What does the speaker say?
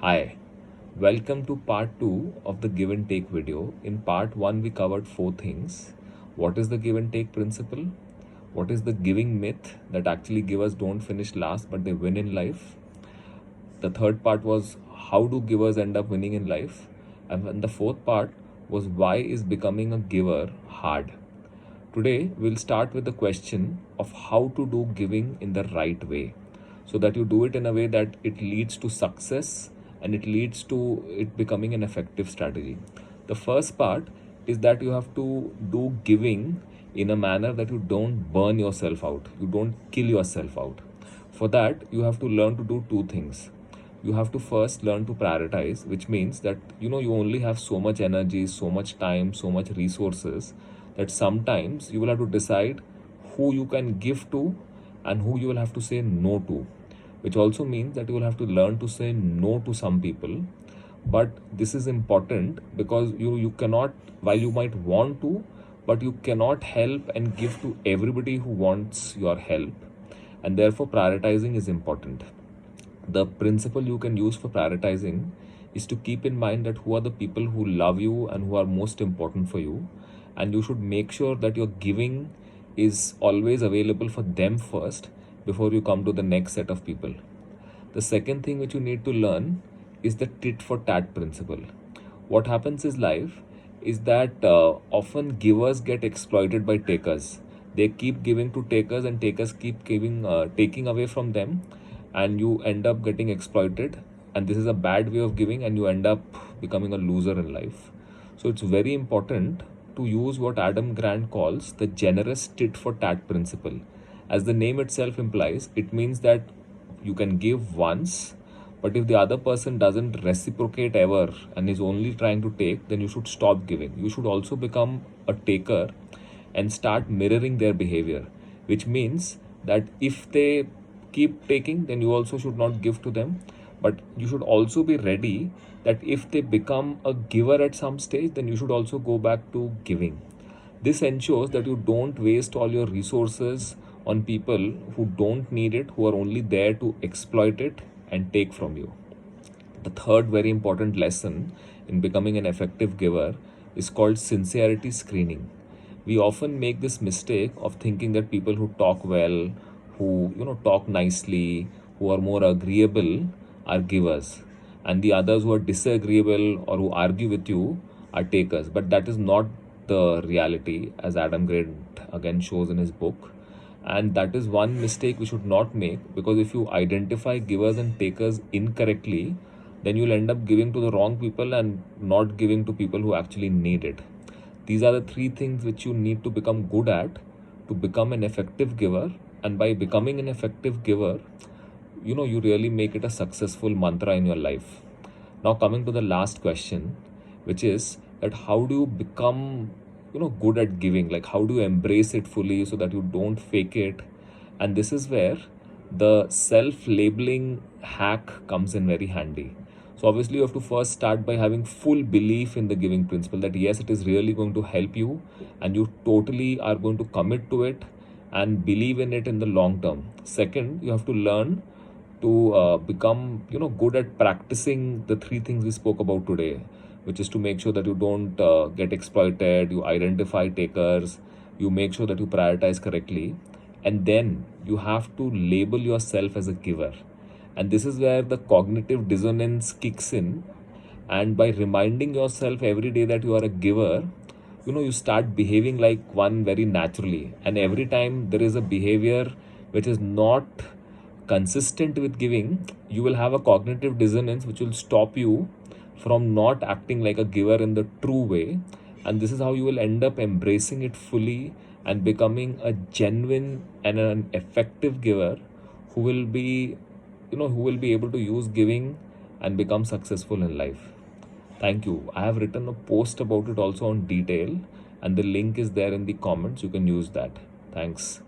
Hi, welcome to part 2 of the give and take video. In part 1, we covered 4 things. What is the give and take principle? What is the giving myth that actually givers don't finish last but they win in life? The third part was how do givers end up winning in life? And then the fourth part was why is becoming a giver hard? Today, we'll start with the question of how to do giving in the right way so that you do it in a way that it leads to success and it leads to it becoming an effective strategy. The first part is that you have to do giving in a manner that you don't burn yourself out, you don't kill yourself out. For that, you have to learn to do two things. You have to first learn to prioritize, which means that you only have so much energy, so much time, so much resources that sometimes you will have to decide who you can give to and who you will have to say no to, which also means that you will have to learn to say no to some people. But this is important because you cannot, while you might want to, but you cannot help and give to everybody who wants your help, and therefore prioritizing is important. The principle you can use for prioritizing is to keep in mind that who are the people who love you and who are most important for you, and you should make sure that your giving is always available for them first before you come to the next set of people. The second thing which you need to learn is the tit for tat principle. What happens is life is that often givers get exploited by takers. They keep giving to takers and takers keep taking away from them, and you end up getting exploited. And this is a bad way of giving, and you end up becoming a loser in life. So it's very important to use what Adam Grant calls the generous tit for tat principle. As the name itself implies, it means that you can give once, but if the other person doesn't reciprocate ever and is only trying to take, then you should stop giving. You should also become a taker and start mirroring their behavior, which means that if they keep taking, then you also should not give to them. But you should also be ready that if they become a giver at some stage, then you should also go back to giving. This ensures that you don't waste all your resources on people who don't need it, who are only there to exploit it and take from you. The third very important lesson in becoming an effective giver is called sincerity screening. We often make this mistake of thinking that people who talk well, who talk nicely, who are more agreeable are givers, and the others who are disagreeable or who argue with you are takers. But that is not the reality, as Adam Grant again shows in his book. And that is one mistake we should not make, because if you identify givers and takers incorrectly, then you'll end up giving to the wrong people and not giving to people who actually need it. These are the three things which you need to become good at to become an effective giver. And by becoming an effective giver, you really make it a successful mantra in your life. Now, coming to the last question, which is that how do you become good at giving? Like, how do you embrace it fully so that you don't fake it? And this is where the self-labeling hack comes in very handy. So obviously you have to first start by having full belief in the giving principle, that yes, it is really going to help you and you totally are going to commit to it and believe in it in the long term. Second, you have to learn to become good at practicing the three things we spoke about today, which is to make sure that you don't get exploited, you identify takers, you make sure that you prioritize correctly, and then you have to label yourself as a giver. And this is where the cognitive dissonance kicks in, and by reminding yourself every day that you are a giver, you start behaving like one very naturally. And every time there is a behavior which is not consistent with giving, you will have a cognitive dissonance which will stop you from not acting like a giver in the true way. And this is how you will end up embracing it fully and becoming a genuine and an effective giver who will be able to use giving and become successful in life. Thank you. I have written a post about it also on detail, and the link is there in the comments. You can use that. Thanks.